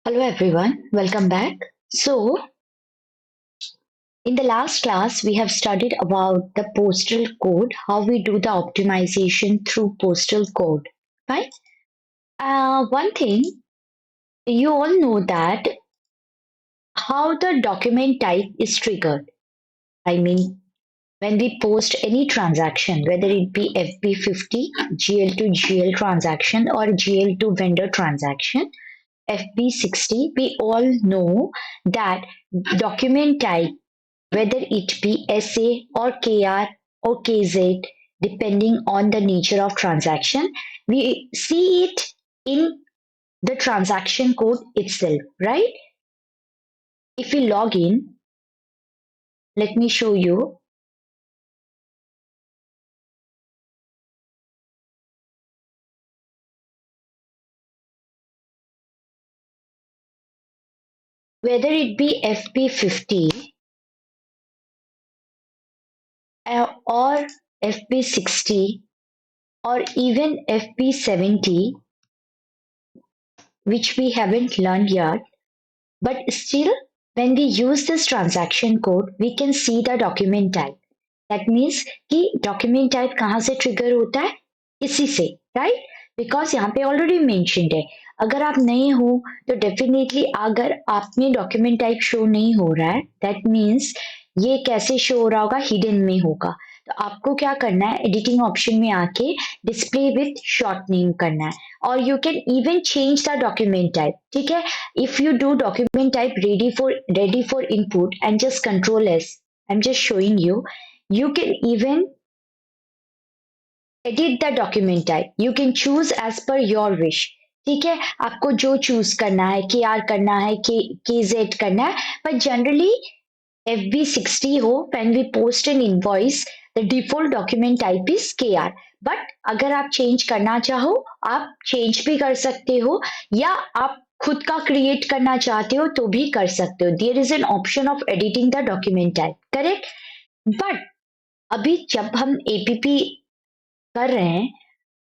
Hello everyone, welcome back. So, in the last class, we have studied about the postal code, how we do the optimization through postal code, right? One thing, you all know that how the document type is triggered. I mean, when we post any transaction, whether it be FB50, GL to GL transaction, or GL to vendor transaction, FB60, we all know that document type, whether it be SA or KR or KZ, depending on the nature of transaction, we see it in the transaction code itself, right? If we log in, let me show you whether it be FB50 or FB60 or even FB70, which we haven't learned yet. But still, when we use this transaction code, we can see the document type. That means कि document type कहाँ से trigger होता है इसी से, right? Because यहाँ पे already mentioned है. अगर आप नए हो तो definitely अगर आपने document type show नहीं हो रहा है, that means ये कैसे show हो रहा होगा, hidden में होगा. तो आपको क्या करना है, एडिटिंग ऑप्शन में आके डिस्प्ले विथ शॉर्टनिंग करना है, और you can even change the document type. ठीक है, if you do document type ready for input and just control s, I'm just showing you, you can even edit the document type. You can choose as per your wish. ठीक है, आपको जो choose करना है, के are करना है, के जेड करना है, पर जनरली FB60 हो, when we post an invoice, the default document type is KR. But अगर आप चेंज करना चाहो, आप चेंज भी कर सकते हो, या आप खुद का क्रिएट करना चाहते हो तो भी कर सकते हो. There is an option of editing the document type, correct. But अभी जब हम एपीपी कर रहे हैं,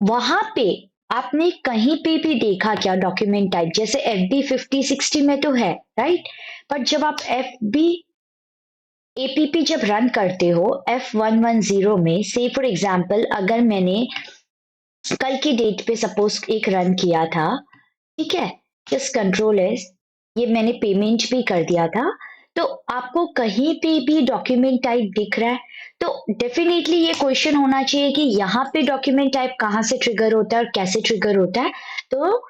वहां पे आपने कहीं पे भी देखा क्या डॉक्यूमेंट टाइप? जैसे FB50-60 में तो है, राइट? बट जब आप FB एपीपी जब रन करते हो F110 में, से फॉर एग्जाम्पल अगर मैंने कल की डेट पे सपोज एक रन किया था, ठीक है, जस्ट कंट्रोल एस, ये मैंने पेमेंट भी कर दिया था, तो आपको कहीं पे भी डॉक्यूमेंट टाइप दिख रहा है, तो डेफिनेटली ये क्वेश्चन होना चाहिए कि यहाँ पे डॉक्यूमेंट टाइप कहाँ से ट्रिगर होता है और कैसे ट्रिगर होता है. तो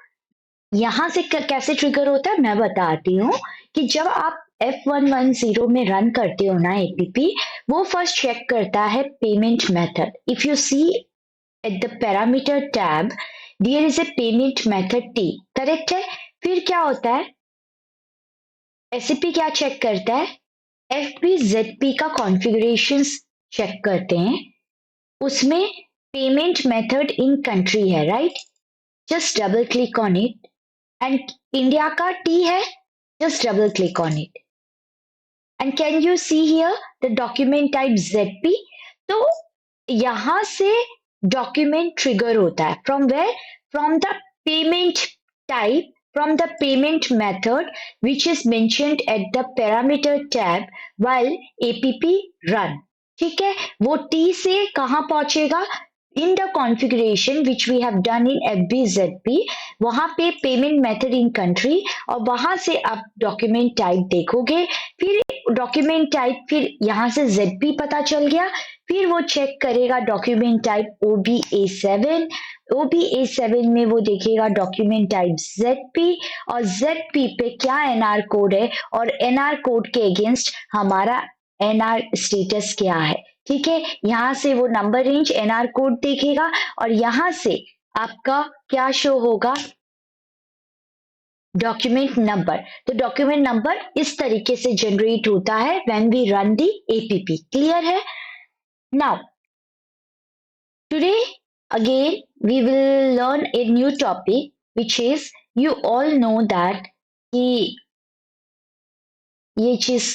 यहाँ से कैसे ट्रिगर होता है मैं बताती हूँ, कि जब आप F110 में रन करते हो ना एपीपी, वो फर्स्ट चेक करता है payment method. If you see at the parameter tab, there is a payment method T, correct है. फिर क्या होता है, एसएपी क्या चेक करता है, FBZP का कॉन्फ़िगरेशन चेक करते हैं, उसमें पेमेंट मेथड इन कंट्री है, right? Just double click on it, and India का टी है, just double click on it. And can you see here the document type ZP? तो यहां से document trigger होता है. From where? From the payment type, from the payment method which is mentioned at the parameter tab while app run. ठीक है, वो T से कहाँ पहुंचेगा, in the configuration which we have done in FBZP, वहां पे पेमेंट मेथड इन कंट्री, और वहां से आप डॉक्यूमेंट टाइप देखोगे. फिर डॉक्यूमेंट टाइप, फिर यहाँ से ZP पता चल गया, फिर वो चेक करेगा डॉक्यूमेंट टाइप OBA7. OBA7 में वो देखेगा डॉक्यूमेंट टाइप ZP, और ZP पे क्या NR कोड है, और NR कोड के अगेंस्ट हमारा NR स्टेटस क्या है. ठीक है, यहाँ से वो नंबर रेंज NR कोड देखेगा, और यहाँ से आपका क्या शो होगा, डॉक्यूमेंट नंबर. तो डॉक्यूमेंट नंबर इस तरीके से जनरेट होता है when we run the APP. Clear है? Now today again we will learn a new topic, which is, you all know that कि ये चीज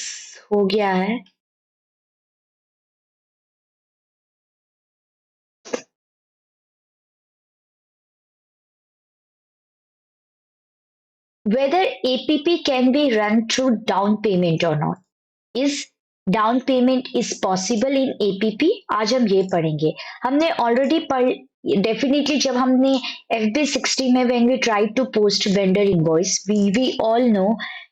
हो गया है, whether APP can be run through down payment or not. Is down payment is possible in APP? आज हम ये पढ़ेंगे। हमने ऑलरेडी पढ़ डेफिनेटली जब हमने FB60 में when we tried to post vendor invoice, we all know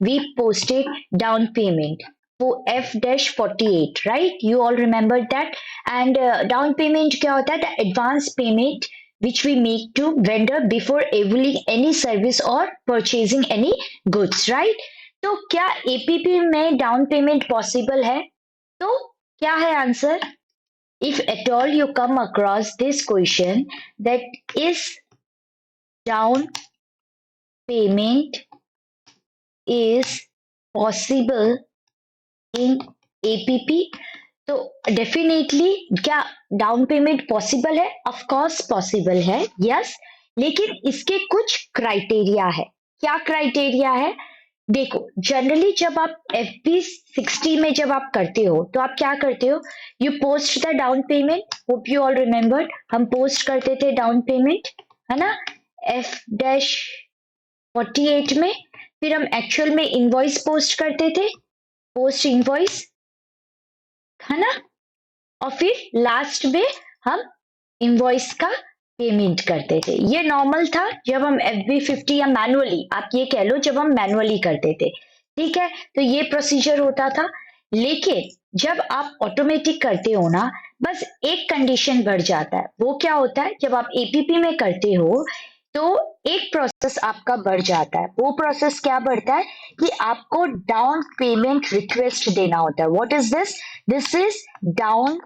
we posted down payment for F-48, right? You all remember that? And down payment क्या होता है? The advance payment which we make to vendor before availing any service or purchasing any goods, right? तो क्या APP में down payment possible है? तो क्या है answer? If at all you come across this question that is down payment is possible in APP, तो definitely क्या down payment possible है? ऑफ कोर्स पॉसिबल है, यस, लेकिन इसके कुछ क्राइटेरिया है। क्या क्राइटेरिया है? देखो, जनरली जब आप FB60 में जब आप करते हो तो आप क्या करते हो? You post the down payment. Hope you all remember, हम पोस्ट करते थे डाउन पेमेंट, है ना, F-48 में। फिर हम एक्चुअल में इनवॉइस पोस्ट करते थे, पोस्ट इनवॉइस, है ना, और फिर लास्ट में हम इनवॉइस का पेमेंट करते थे। ये नॉर्मल था जब हम FB50 या मैनुअली, आप ये कह लो जब हम मैनुअली करते थे, ठीक है, तो ये प्रोसीजर होता था। लेकिन जब आप ऑटोमेटिक करते हो ना, बस एक कंडीशन बढ़ जाता है। वो क्या होता है? जब आप एपीपी में करते हो तो एक प्रोसेस आपका बढ़ जाता है। वो प्रोसेस क्या बढ़ता है कि आपको डाउन पेमेंट रिक्वेस्ट देना होता है। What is this? This is down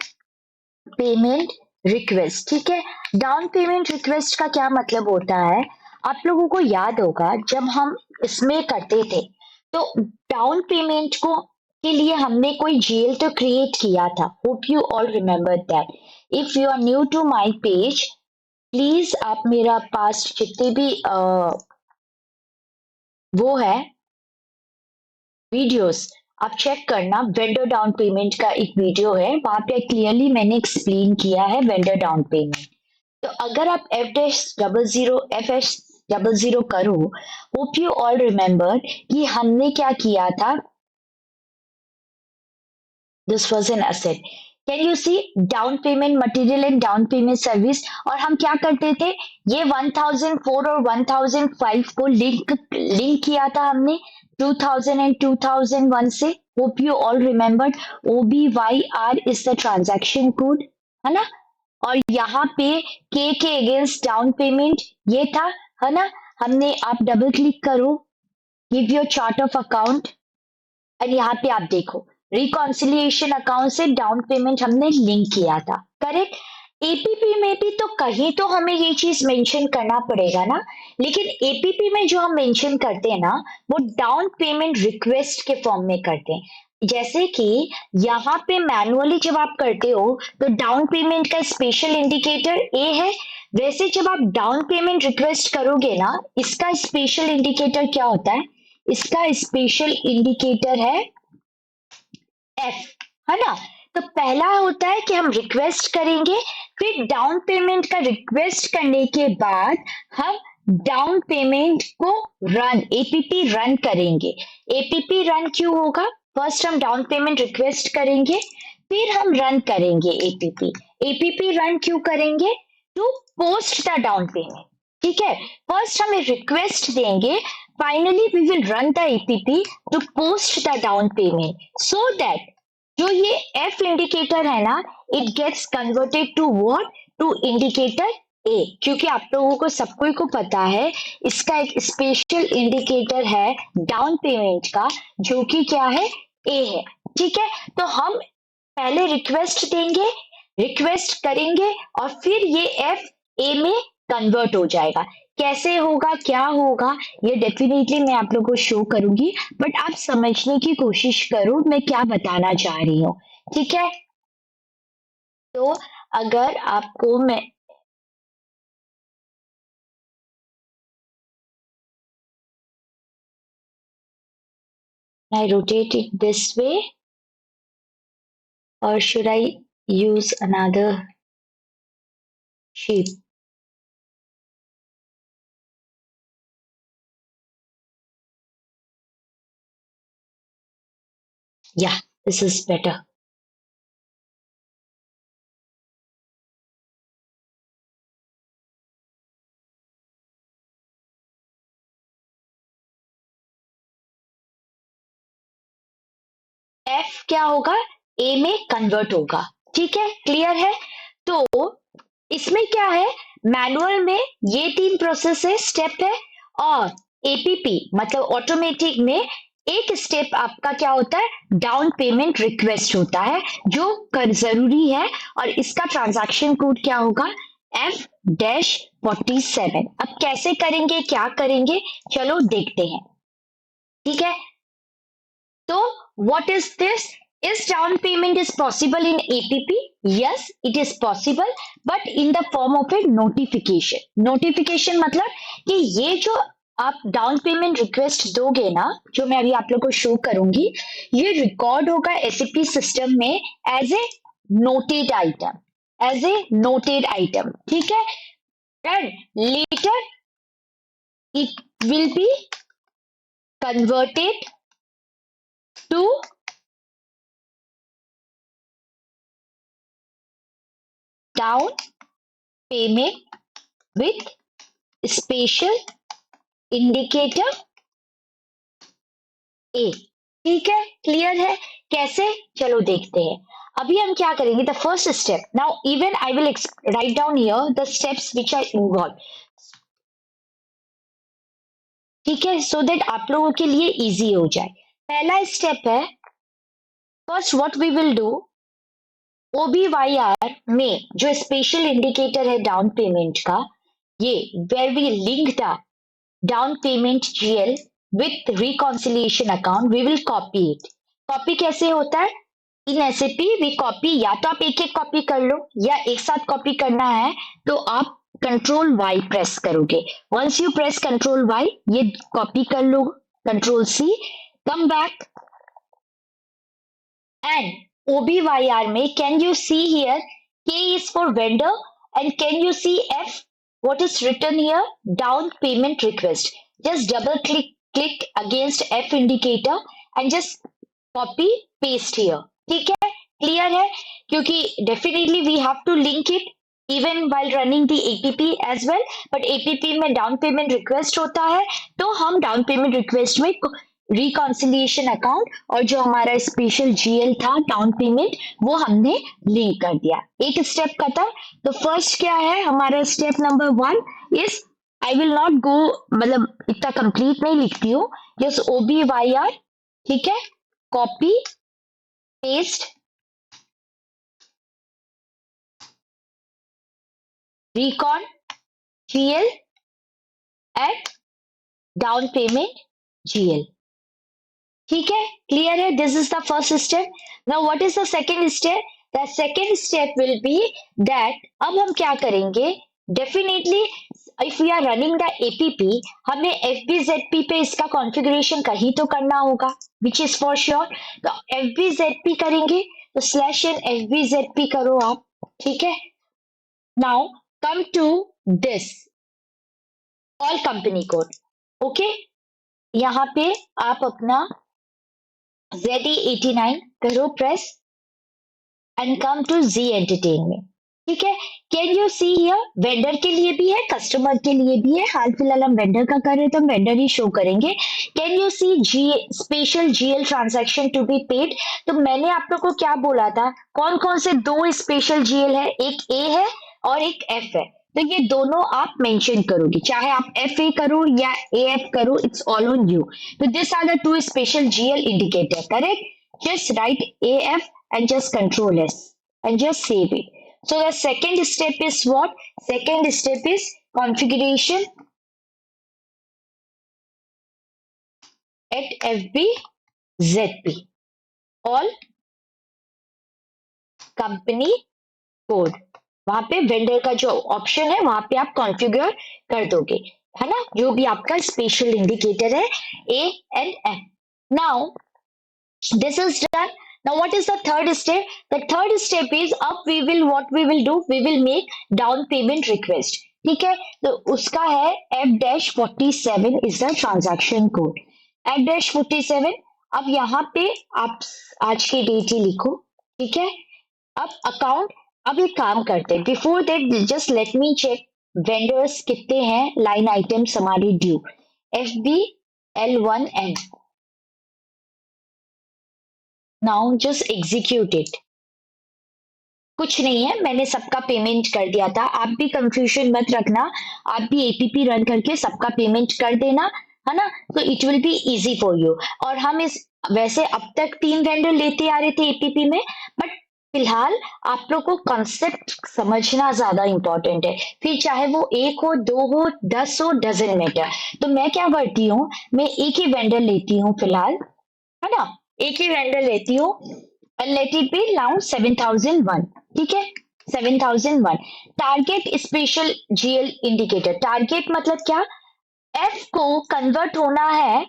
payment request, ठीक है। डाउन पेमेंट रिक्वेस्ट का क्या मतलब होता है? आप लोगों को याद होगा जब हम इसमें करते थे तो डाउन पेमेंट को के लिए हमने कोई जेल तो क्रिएट किया था। Hope you all remember that. If you are new to my page, please आप मेरा पास्ट जितने भी वो है वीडियोस आप चेक करना। वेंडर डाउन पेमेंट का एक वीडियो है, वहां पे क्लियरली मैंने एक्सप्लेन किया है वेंडर डाउन पेमेंट। तो अगर आप F-00 करो, होप यू ऑल रिमेम्बर कि हमने क्या किया था। This was an asset. Can you see down payment material and down payment service? और हम क्या करते थे, ये 1004 और 1005 को लिंक किया था हमने 2000 एंड 2001 से। Hope you all remembered. OBYR is the transaction code, है ना। और यहाँ पे के अगेंस्ट डाउन पेमेंट ये था, है ना। हमने, आप डबल क्लिक करो, give your chart of account, और यहाँ पे आप देखो रिकॉन्सिलिएशन अकाउंट से डाउन पेमेंट हमने लिंक किया था, करेक्ट। एपीपी में भी तो कहीं तो हमें ये चीज मेंशन करना पड़ेगा ना, लेकिन एपीपी में जो हम मेंशन करते हैं ना, वो डाउन पेमेंट रिक्वेस्ट के फॉर्म में करते हैं। जैसे कि यहाँ पे मैनुअली जब आप करते हो तो डाउन पेमेंट का स्पेशल इंडिकेटर ए है, वैसे जब आप डाउन पेमेंट रिक्वेस्ट करोगे ना, इसका स्पेशल इंडिकेटर क्या होता है? इसका स्पेशल इंडिकेटर है एफ, है ना। तो पहला होता है कि हम रिक्वेस्ट करेंगे, फिर डाउन पेमेंट का रिक्वेस्ट करने के बाद हम डाउन पेमेंट को रन, एपीपी रन करेंगे। एपीपी रन क्यों होगा? फर्स्ट हम डाउन पेमेंट रिक्वेस्ट करेंगे, फिर हम रन करेंगे एपीपी। एपीपी रन क्यों करेंगे? To post the down payment, ठीक है। फर्स्ट हमें रिक्वेस्ट देंगे, finally we will run the APP to post the down payment, so that जो ये एफ इंडिकेटर है ना, it gets converted to what? To indicator A. क्योंकि आप लोगों को सबको को पता है इसका एक स्पेशल इंडिकेटर है डाउन पेमेंट का, जो कि क्या है? ए है, ठीक है। तो हम पहले रिक्वेस्ट देंगे, रिक्वेस्ट करेंगे, और फिर ये एफ ए में कन्वर्ट हो जाएगा। कैसे होगा, क्या होगा, ये डेफिनेटली मैं आप लोगों को शो करूंगी, बट आप समझने की कोशिश करो मैं क्या बताना चाह रही हूँ, ठीक है। तो अगर आपको I rotate it this way, or should I use another shape? Yeah, this is better. F क्या होगा, ए में कन्वर्ट होगा। ठीक है, क्लियर है। तो इसमें क्या है, मैनुअल में ये तीन प्रोसेस है, स्टेप है, और एपीपी मतलब ऑटोमेटिक में एक स्टेप आपका क्या होता है, डाउन पेमेंट रिक्वेस्ट होता है, जो जरूरी है। और इसका ट्रांजैक्शन कोड क्या होगा, F-47। अब कैसे करेंगे, क्या करेंगे, चलो देखते हैं। ठीक है, so what is this? Is down payment is possible in APP? Yes, it is possible, but in the form of a notification. Notification मतलब कि ये जो आप डाउन पेमेंट रिक्वेस्ट दोगे ना, जो मैं अभी आप लोग को शो करूंगी, ये रिकॉर्ड होगा एसएपी सिस्टम में as a noted item, as a noted item. ठीक है, and later it will be converted to down payment with special indicator A. ठीक है, क्लियर है। कैसे, चलो देखते हैं। अभी हम क्या करेंगे, the first step, now even I will write down here the steps which are involve. ठीक है, सो दैट आप लोगों के लिए इजी हो जाए। पहला स्टेप है, first what we will do, OBYR में जो स्पेशल इंडिकेटर है डाउन पेमेंट का, ये where we link the down payment GL with reconciliation account, we will copy it. Copy कैसे होता है, इन एसएपी वी कॉपी, या तो आप एक एक कॉपी कर लो, या एक साथ कॉपी करना है तो आप कंट्रोल वाई प्रेस करोगे। Once you press control Y, ये कॉपी कर लो, control C, come back, and OBYR में can you see here, K is for vendor, and can you see F, what is written here, down payment request. Just double click against F indicator and just copy paste here. ठीक है, clear है, क्योंकि definitely we have to link it even while running the APP as well, but APP में down payment request होता है, तो हम down payment request में रिकॉन्सिलिएशन अकाउंट और जो हमारा स्पेशल जीएल था डाउन पेमेंट, वो हमने लिंक कर दिया। एक स्टेप खत्म। तो फर्स्ट क्या है हमारा, step number 1 is, I will not go, मतलब इतना कंप्लीट नहीं लिखती हूँ, जस्ट OBYR। ठीक है, copy paste recon GL at down payment GL। ठीक है, क्लियर है, this is the first step. Now what is the second step, the second step will be that, अब हम क्या करेंगे, definitely if we are running the APP, हमें FBZP पे इसका कॉन्फ़िगरेशन कहीं तो करना होगा, विच इज फॉर श्योर। तो FBZP करेंगे, तो /n FBZP करो आप। ठीक है, now come to this all company code. Okay, यहाँ पे आप अपना ZE89 करो press and come to Z entertainment. ठीक है, can you see here, vendor के लिए भी है, कस्टमर के लिए भी है, हाल फिलहाल हम वेंडर का कर रहे हैं तो हम वेंडर ही शो करेंगे। Can you see G special GL transaction to be paid. तो मैंने आप लोग को क्या बोला था, कौन कौन से दो स्पेशल GL है, एक A है और एक F है, तो ये दोनों आप मेंशन करोगे, चाहे आप FA करो या AF करो, इट्स ऑल ऑन यू। तो this are the two special GL indicator, correct. Just write AF and just control S and just save it. So the second step is what? Second step is configuration at FBZP. All company code. वहां पे vendor का जो option है वहां पे आप configure कर दोगे, है ना, जो भी आपका स्पेशल इंडिकेटर है A and F. Now this is done. Now what is the third step? The third step is, up we will, what we will do, we will make down payment request। ठीक है, तो उसका है F-47 is the transaction code। F-47 अब यहाँ पे आप आज की डेट ही लिखो, ठीक है। अब अकाउंट, अब एक काम करते हैं, before that just let me check vendors कितने हैं, लाइन आइटम्स हमारी due, FBL1N। Now just execute it. कुछ नहीं है, मैंने सबका पेमेंट कर दिया था, आप भी कंफ्यूजन मत रखना, आप भी एपीपी रन करके सबका पेमेंट कर देना, है ना, तो it will be easy for you. और हम इस वैसे अब तक 3 वेंडर लेते आ रहे थे एपीपी में, बट फिलहाल आप लोग को कॉन्सेप्ट समझना ज्यादा इंपॉर्टेंट है, फिर चाहे वो 1 हो 2 हो 10 हो, डजेंट मैटर। तो मैं क्या करती हूँ, मैं एक ही वेंडर लेती हूँ फिलहाल, है ना, एक ही वेंडर लेती हूँ, and let it be now 7001, ठीक है, 7001। Target special GL indicator, target मतलब क्या, एफ को कन्वर्ट होना है,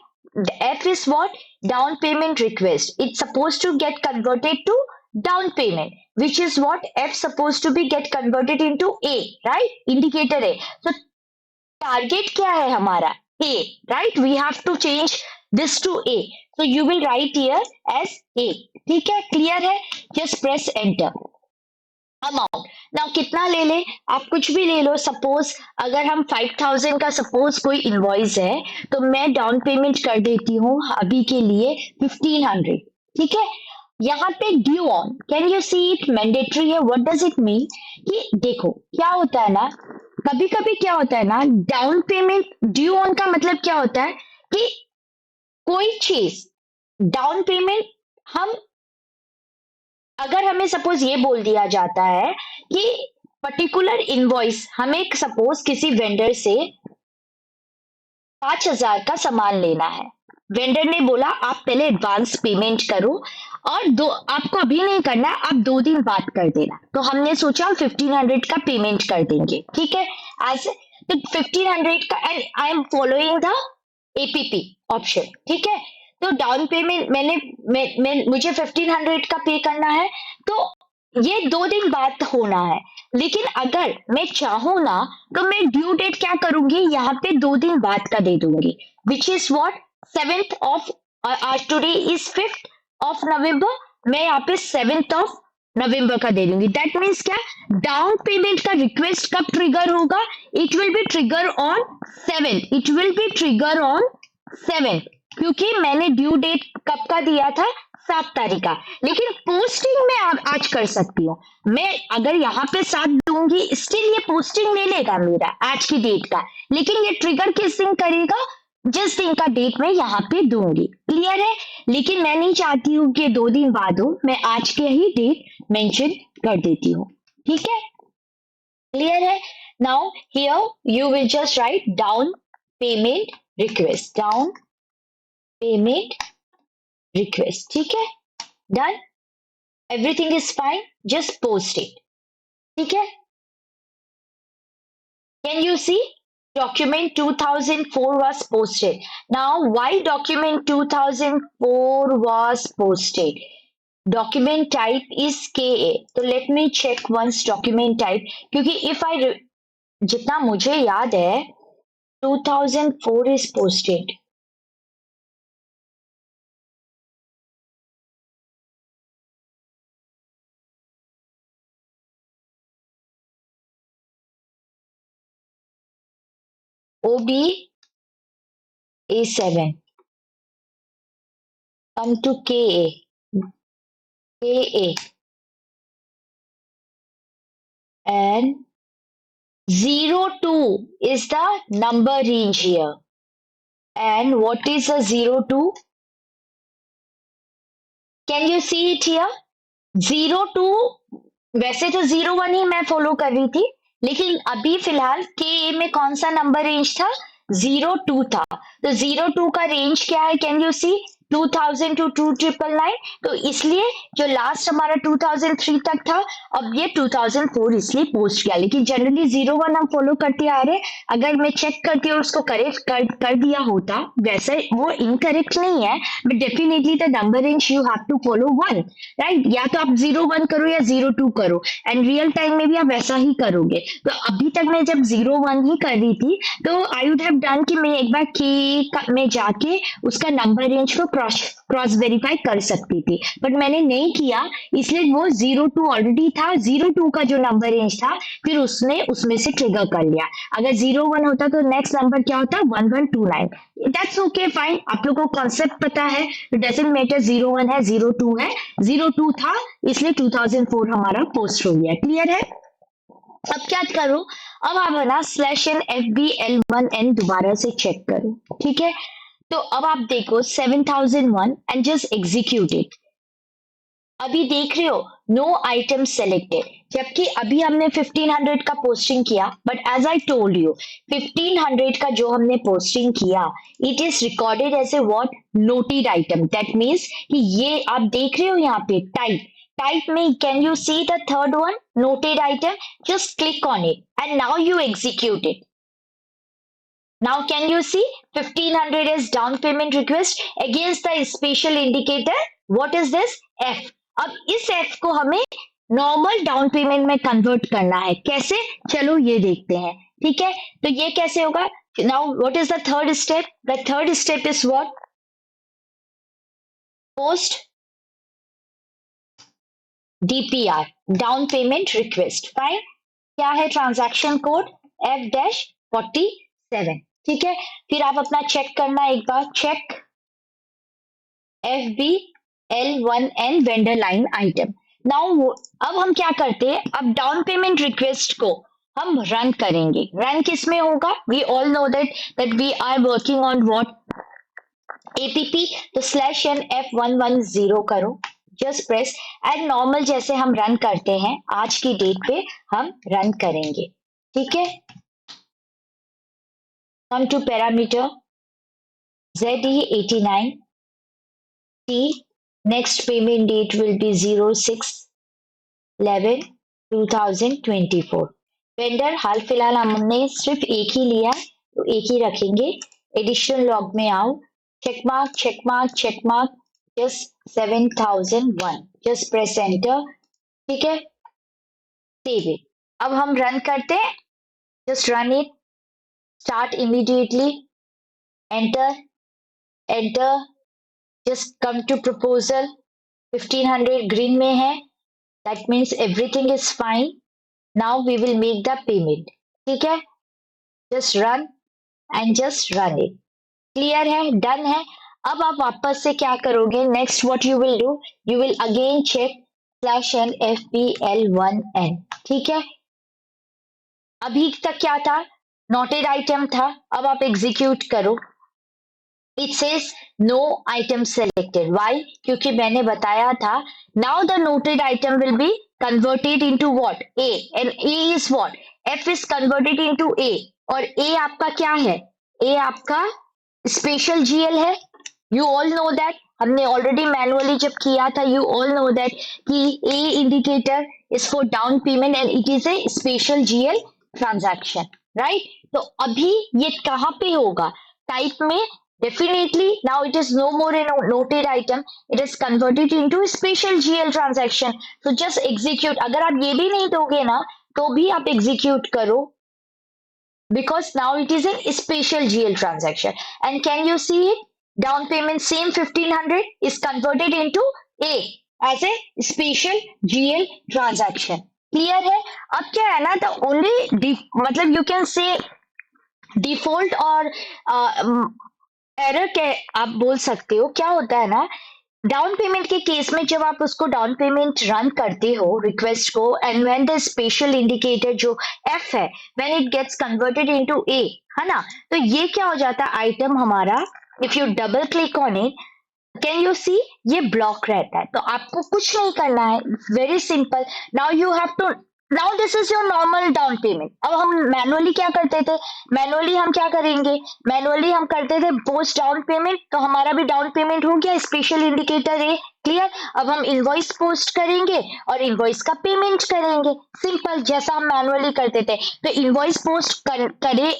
F is what, down payment request, it's suppose to get converted to down payment, which is what f supposed to be get converted into a, right, indicator है, तो target क्या है हमारा, a, right, we have to change this to a, so you will write here as a, ठीक है, clear है, just press enter. Amount, now कितना ले ले, आप कुछ भी ले लो, सपोज अगर हम 5000 का सपोज कोई इनवॉइस है, तो मैं डाउन पेमेंट कर देती हूँ अभी के लिए 1500, ठीक है। यहाँ पे due on, can you see it mandatory है, व्हाट डज इट मीन, कि देखो क्या होता है ना, कभी कभी क्या होता है ना, डाउन पेमेंट ड्यू ऑन का मतलब क्या होता है कि कोई चीज डाउन पेमेंट, हम अगर हमें सपोज ये बोल दिया जाता है कि पर्टिकुलर इनवॉइस, हमें सपोज किसी वेंडर से 5000 का सामान लेना है, वेंडर ने बोला आप पहले एडवांस पेमेंट करो, और दो आपको अभी नहीं करना है, आप 2 दिन बाद कर देना, तो हमने सोचा हम 1500 का पेमेंट कर देंगे, ठीक है, एज तो 1500 का, and I am following the APP option, ठीक है। तो डाउन पेमेंट मुझे 1500 का पे करना है, तो ये 2 दिन बाद होना है, लेकिन अगर मैं चाहूं ना, तो मैं ड्यू डेट क्या करूंगी, यहाँ पे 2 दिन बाद का दे दूंगी, which is what 7th of, आज today is 5th of November, मैं यहाँ पे 7th ऑफ नवंबर का दे दूंगी। दैट मीन्स क्या, डाउन पेमेंट का रिक्वेस्ट कब ट्रिगर होगा, it will be trigger on 7th, it will be trigger on 7th, क्योंकि मैंने ड्यू डेट कब का दिया था, 7 तारीख का, लेकिन पोस्टिंग में आज कर सकती हूँ, मैं अगर यहाँ पे 7 दूंगी, स्टिल ये पोस्टिंग ले लेगा मेरा आज की डेट का, लेकिन ये ट्रिगर किस दिन करेगा, जिस दिन का डेट मैं यहाँ पे दूंगी, क्लियर है। लेकिन मैं नहीं चाहती हूँ कि 2 दिन बाद हो, मैं आज के ही डेट मेंशन कर देती हूँ, ठीक है, क्लियर है। Now here you will just write down payment request, down payment request, ठीक है, done, everything is fine, just post it, ठीक है। Can you see document 2004 was posted, now why document 2004 was posted, document type is KA, तो let me check once document type, क्योंकि if I जितना मुझे याद है 2004 is posted, OB A7, come to KA, KA, and 02 is the number range here, and what is a 02, can you see it here, 02, वैसे तो 01 ही मैं follow कर रही थी, लेकिन अभी फिलहाल के में कौन सा नंबर रेंज था, 02 था, तो 02 का रेंज क्या है, कैन यू सी 2000 to 2999, तो इसलिए जो लास्ट हमारा 2003 तक था, अब ये 2004 इसलिए पोस्ट किया, लेकिन जनरली 01 हम फॉलो करते आ रहे, अगर मैं चेक करती हूँ उसको करेक्ट कर दिया होता, वैसे वो इनकरेक्ट नहीं है, but definitely the number range you have to follow 1, right, या तो आप 01 करो या 02 करो, एंड रियल टाइम में भी आप वैसा ही करोगे। तो अभी तक मैं जब 01 ही कर रही थी, तो आई वुड हैव डन कि मैं एक बार के में जाके उसका नंबर रेंज को क्रॉस वेरीफाई कर सकती थी, बट मैंने नहीं किया, इसलिए वो 02 ऑलरेडी था, 02 का जो नंबर रेंज था फिर उसने उसमें से ट्रिगर कर लिया। अगर 01 होता तो नेक्स्ट नंबर क्या होता, 1129। दैट्स ओके फाइन, आप लोगों को कॉन्सेप्ट पता है, डजंट मैटर 01 है 02 है, 02 था इसलिए 2004 हमारा पोस्ट हो गया। क्लियर है? अब क्या करो, अब आप है ना /FBL1N दोबारा से चेक करो, ठीक है? तो अब आप देखो 7001 एंड जस्ट एग्जीक्यूट इट। अभी देख रहे हो नो आइटम सेलेक्टेड, जबकि अभी हमने 1500 का पोस्टिंग किया, but as I told you 1500 का जो हमने पोस्टिंग किया it is recorded as a what, noted item. That means कि ये आप देख रहे हो यहाँ पे टाइप में, can you see the third one, noted item? Just click on it and now you execute it. Now can you see 1500 is down payment request against the special indicator? What is this? F. अब इस F को हमें normal down payment में convert करना है। कैसे? चलो ये देखते हैं, ठीक है? तो ये कैसे होगा? Now what is the third step? The third step is what? Post DPR, down payment request. Fine, क्या है ट्रांजैक्शन कोड? F-47, ठीक है? फिर आप अपना चेक करना एक बार, check FBL1N vendor line item. Now अब हम क्या करते हैं, अब डाउन पेमेंट रिक्वेस्ट को हम रन करेंगे। रन किस में होगा? We all know that we are working on what, APP। तो /n F110 करो, जस्ट प्रेस एंड नॉर्मल जैसे हम रन करते हैं आज की डेट पे हम रन करेंगे, ठीक है? Come to parameter ZE89 T, next payment date will be 06/11/2024। Vendor हाल फिलहाल हमने सिर्फ एक ही लिया तो एक ही रखेंगे। एडिशनल लॉग में आओ, check mark check mark check mark, just 7001, just press enter, ठीक है? Save it. अब हम रन करते हैं, just run it, start immediately, enter, enter, just come to proposal, 1500 green में है, that means everything is fine. Now we will make the payment, ठीक है? just run and just run it. Clear है? Done है? अब आप वापस से क्या करोगे, next what you will do, you will again check /n FBL1N, ठीक है? अभी तक क्या था, नोटेड आइटम था। अब आप एग्जीक्यूट करो, it says no item selected. Why? क्योंकि मैंने बताया था now the noted item will be converted into what, A, and A is what, F is converted into A, और A आपका क्या है? A आपका स्पेशल GL है। यू ऑल नो दैट, हमने ऑलरेडी मैनुअली जब किया था, यू ऑल नो दैट कि A indicator is for down payment and it is a special GL transaction, right? तो अभी ये कहाँ पे होगा, टाइप में, definitely now it is no more a noted item, it is converted into a special GL transaction, so just execute। अगर आप ये भी नहीं दोगे ना तो भी आप execute करो, because now it is a special GL transaction, and can you see it, down payment same 1500 is converted into A as a special GL transaction। Clear है? अब क्या है ना, द ओनली मतलब यू कैन से डिफॉल्ट और error के आप बोल सकते हो। क्या होता है ना, डाउन पेमेंट के केस में जब आप उसको डाउन पेमेंट रन करते हो रिक्वेस्ट को, and when the special indicator जो F है, when it gets converted into A, है ना, तो ये क्या हो जाता है, आइटम हमारा, if you double click on it, can you see, ये ब्लॉक रहता है। तो आपको कुछ नहीं करना है, very simple. Now you have to, now this is your normal down payment. अब हम मैनुअली क्या करते थे, मैनुअली हम क्या करेंगे, मैनुअली हम करते थे पोस्ट डाउन पेमेंट, तो हमारा भी डाउन पेमेंट हो गया, स्पेशल इंडिकेटर है, क्लियर? अब हम इनवॉइस पोस्ट करेंगे और इनवॉइस का पेमेंट करेंगे, सिंपल, जैसा हम मैनुअली करते थे। तो इनवॉइस पोस्ट करे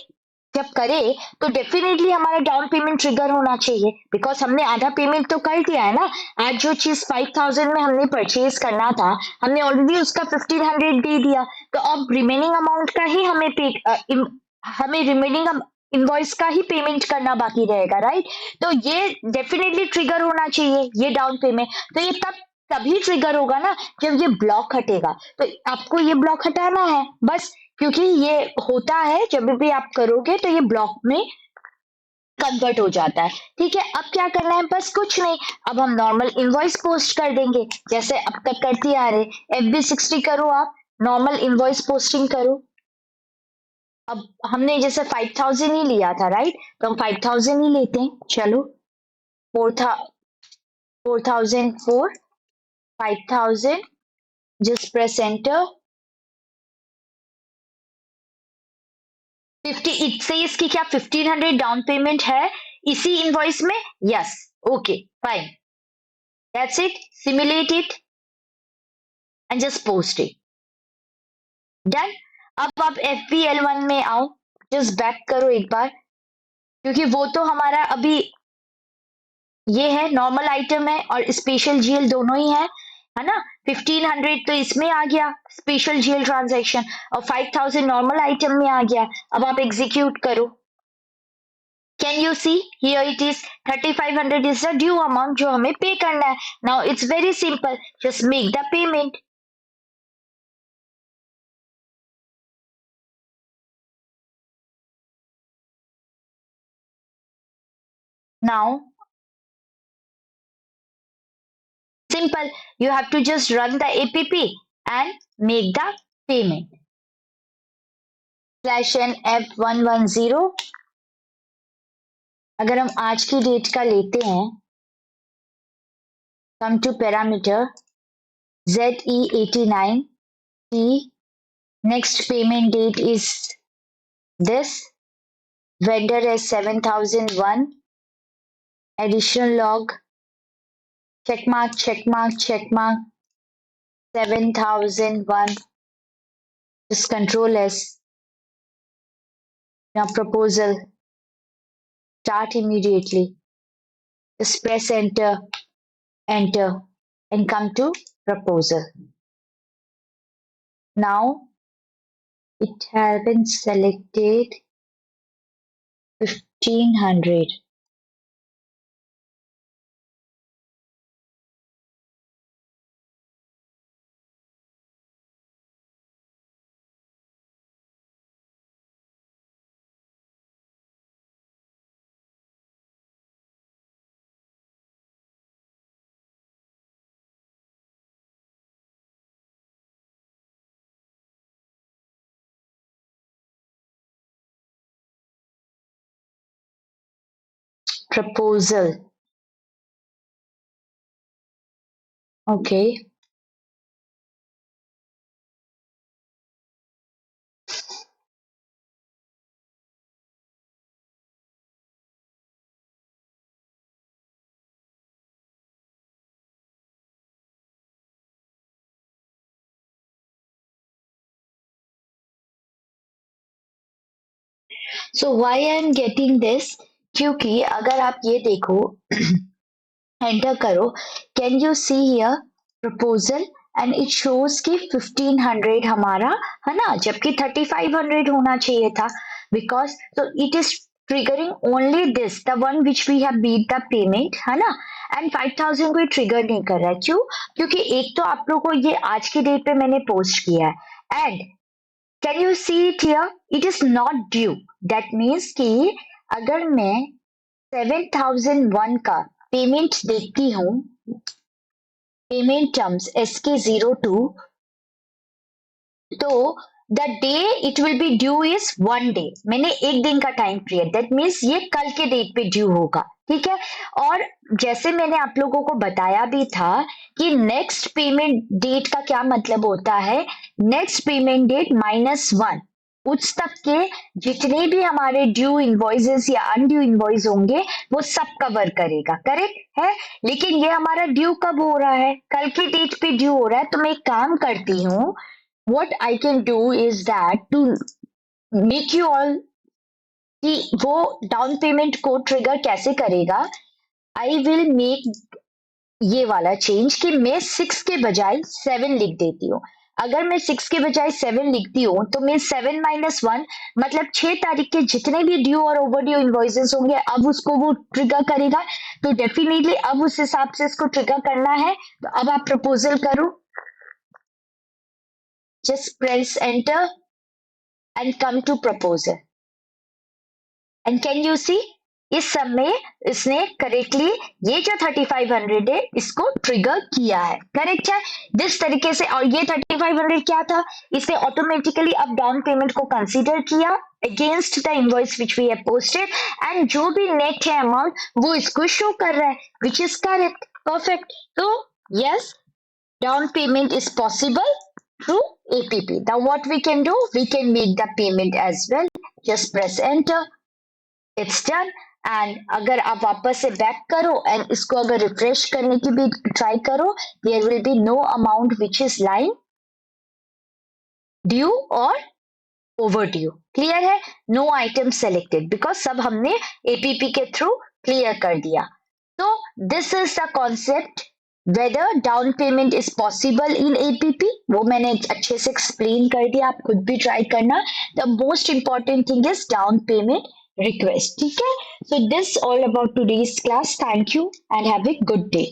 जब करे तो डेफिनेटली हमारा डाउन पेमेंट ट्रिगर होना चाहिए, बिकॉज हमने आधा पेमेंट तो कर दिया है ना। आज जो चीज 5000 में हमने परचेज करना था, हमने ऑलरेडी उसका 1500 दे दिया, तो अब रिमेनिंग अमाउंट का ही हमें रिमेनिंग इनवॉइस का ही पेमेंट करना बाकी रहेगा, राइट? तो ये डेफिनेटली ट्रिगर होना चाहिए, ये डाउन पेमेंट। तो ये तभी ट्रिगर होगा ना जब ये ब्लॉक हटेगा। तो आपको ये ब्लॉक हटाना है बस, क्योंकि ये होता है जब भी आप करोगे तो ये ब्लॉक में कन्वर्ट हो जाता है। ठीक है, अब क्या करना है? बस कुछ नहीं, अब हम नॉर्मल इनवॉइस पोस्ट कर देंगे जैसे अब तक करती आ रहे। FB60 करो, आप नॉर्मल इनवॉइस पोस्टिंग करो। अब हमने जैसे 5000 ही लिया था, राइट? तो हम 5000 ही लेते हैं, चलो। 4004, 5000, just press enter. 50, it says कि क्या 1500 डाउन पेमेंट है इसी इनवॉइस में? Yes, okay, fine, that's it. Simulate it and just post it, done. अब आप FBL1 में आओ, जस्ट बैक करो एक बार, क्योंकि वो तो हमारा अभी ये है, नॉर्मल आइटम है और स्पेशल GL दोनों ही है ना? 1500 तो इसमें आ गया स्पेशल GL ट्रांजैक्शन, और 5000 नॉर्मल आइटम में आ गया। अब आप एग्जीक्यूट करो। Can you see here it is 3500 is the due amount जो हमें पे करना है। Now it's very simple, just make the payment. Now simple, you have to just run the app and make the payment. /n/f110। अगर हम आज की date का लेते हैं, come to parameter ZE89 T, next payment date is this, vendor is 7001, additional log, check mark, check mark, check mark, 7001, just control S. Now proposal, start immediately, just press enter, enter, and come to proposal. Now it has been selected 1500. Proposal. Okay. So why I am getting this? क्योंकि अगर आप ये देखो, enter करो, can you see here proposal, and it shows कि 1500 हमारा है ना, जबकि 3500 होना चाहिए था। बिकॉज तो it is triggering only this, the one which we have beat the payment, है ना? एंड 5000 को ट्रिगर नहीं कर रहा है। क्यों? क्योंकि एक तो आप लोगों को ये आज की डेट पे मैंने पोस्ट किया है, and can you see it here, it is not due. That means कि अगर मैं 7001 का पेमेंट देखती हूँ, पेमेंट टर्म्स SK02, तो the day it will be due is 1 day. मैंने एक दिन का टाइम पीरियड, दैट मीन्स ये कल के डेट पे ड्यू होगा, ठीक है? और जैसे मैंने आप लोगों को बताया भी था कि नेक्स्ट पेमेंट डेट का क्या मतलब होता है, नेक्स्ट पेमेंट डेट -1, उस तक के जितने भी हमारे ड्यू इनवॉइसेस या अनड्यू इनवॉइस होंगे वो सब कवर करेगा, करेक्ट है? लेकिन ये हमारा ड्यू कब हो रहा है? कल की डेट पे ड्यू हो रहा है। तो मैं एक काम करती हूँ, what I can do is that to make you all कि वो डाउन पेमेंट को ट्रिगर कैसे करेगा, आई विल मेक ये वाला चेंज कि मैं 6 के बजाय 7 लिख देती हूँ। अगर मैं 6 के बजाय 7 लिखती हूँ तो मैं 7 - 1 मतलब 6 तारीख के जितने भी ड्यू और ओवर ड्यू इन्वॉइसेस होंगे अब उसको वो ट्रिगर करेगा। तो डेफिनेटली अब उस हिसाब से इसको ट्रिगर करना है। तो अब आप प्रपोजल करो, just press enter and come to proposal and can you see इस समय इसने करेक्टली ये जो 3500 है इसको ट्रिगर किया है, करेक्ट है। जिस तरीके से, और ये 3500 क्या था, इसने ऑटोमेटिकली अब डाउन पेमेंट को कंसीडर किया against the invoice which we have posted and जो भी नेट है अमाउंट वो इसको शो कर रहा है विच इज करेक्ट, परफेक्ट। तो yes, down payment is possible through APP. Now what we can do, we can make the payment as well. Just press enter, it's done. And अगर आप वापस से बैक करो and इसको अगर refresh करने की भी ट्राई करो, there will be no amount which is line due और ओवर ड्यू। क्लियर है? नो आइटम सेलेक्टेड बिकॉज सब हमने एपीपी के थ्रू क्लियर कर दिया। तो this is the concept whether down payment is possible in APP, वो मैंने अच्छे से एक्सप्लेन कर दिया, आप खुद भी ट्राई करना। The most important thing is down payment request. ठीक है? So this all about today's class. Thank you and have a good day.